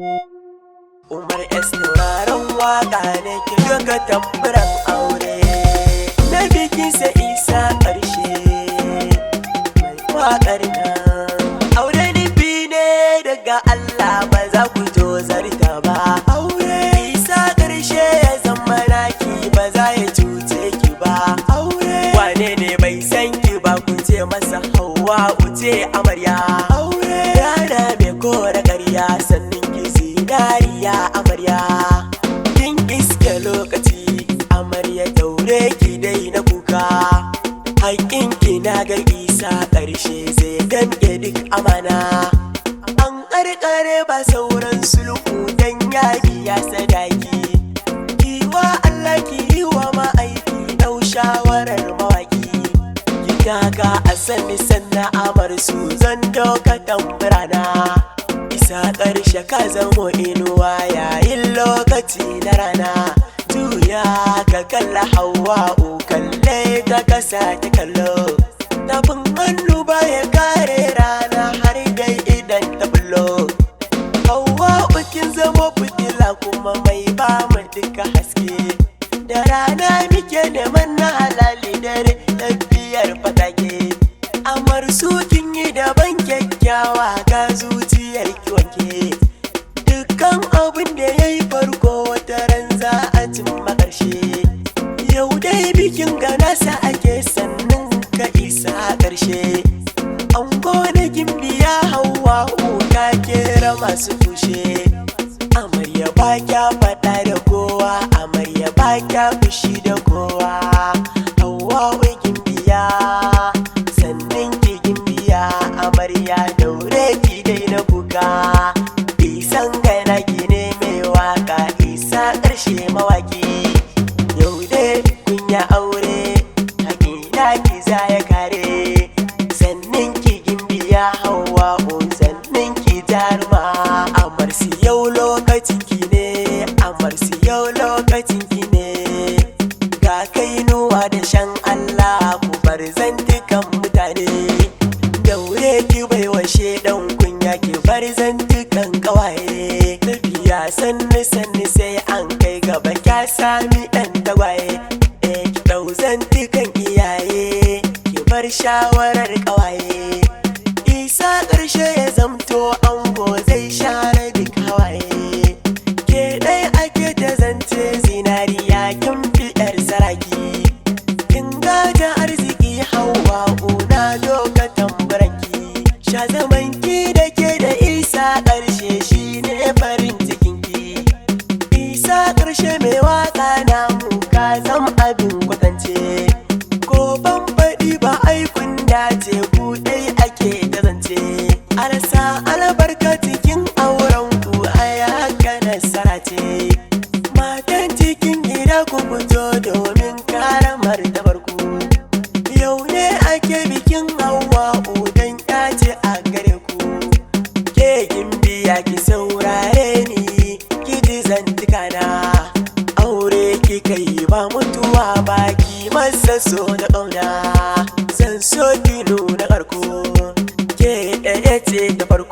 Umar S tauraron waka ne ki ga tamburan aure na bikin sa Isa ƙarshe mai wakar nan. Aure nufi ne daga Allah, ba za ku jo zarta ba. Aure Isa ƙarshe ya zama naki, ba za ya cuce ki ba. Aure wane ne bai san ki ba, ku ce masa Hauwa uce amarya. Aure rana mai kora ƙarya, sannan ki zinariya amarya. Kin iske lokaci amarya, daure ki dai na kuka. Haƙƙinki na ga Isa ƙarshe zai damƙe duk amana. An ƙarƙare ba sauran sulhu dan ya biya sadaki. Kiwa Allah ki yi wa ma'aiki, ɗau shawarar mawaƙi. Ki kaka a sani sannan amar su zan doka tamburana. Isa ƙarshe ka zamo inuwa yayin lokaci na rana. Juya ka kalla Hauwa'u, kalle ta kasa ta kallo. Tafin hannu baya kare rana har dai idan ta bullo. Hauwa'u kin zamo fitila kuma mai ba mu duka haske. Da rana muke neman na halali, dare tafiyar fatake. Amar su kin yi daban kyakkyawa, ga zuciyar ki wanke. Dukkan abin da ya yi farko wata ran za a cimma ƙarshe. Yau dai bikin ga nasa ake, sannan ka isa ƙarshe. An gona gimbiya Hauwa'u ta kera masu kushe. Amarya ba kya faɗa da kowa, amarya ba kya fushi da kowa. Hauwa'u gimbiya, sannan ki gimbiya amarya, daure ki dai na kuka. Isan gana ki ne mai waka, Isa ƙarshe mawaki. Yau dai kunya aure, hakina ki za ya kare. Sannan ki gimbiya Hauwa'u, sannan ki jaruma. Amarsi yau lokacin ki ne, amarsi yau lokacin ki ne. Ga kainuwa da shan Allah, ku bar zantukan mutane. Daure ki baiwa shedan kunya, ki bar zantukan kawaye. Tafiya sannu sannu sai an kai gaba, kya sami ɗan tagwaye. Ki ɗau zantukan iyaye, ki bar shawarar kawaye. Isa ƙarshe ya zamto ango, zai share duk hawaye. Ke ɗai ake ta zance zinariya, kin fi ƴar saraki. Kin gaja arziki Hauwa'u, na doka tamburanki. Sha zamanki da ke da Isa ƙarshe, shi ne farin cikinki. Isa ƙarshe mai waƙa namu, ka zam abin kwatance. Ko ban faɗi ba aikun dace, ku ɗai ake ta zance. Alasa albarka cikin aurenku, a haka nasara ce. Matan cikin gida ku fito domin kare martabarku. Yau ne ake bikin Hauwa'u, don ce a gare ku. Ke gimbiya ki saurare ni, ki ji zantukana. Aure kika yi ba mutuwa ba, ki masa so da ƙauna. Zan so ki nuna ƙarko, ke ɗaya ce da farko.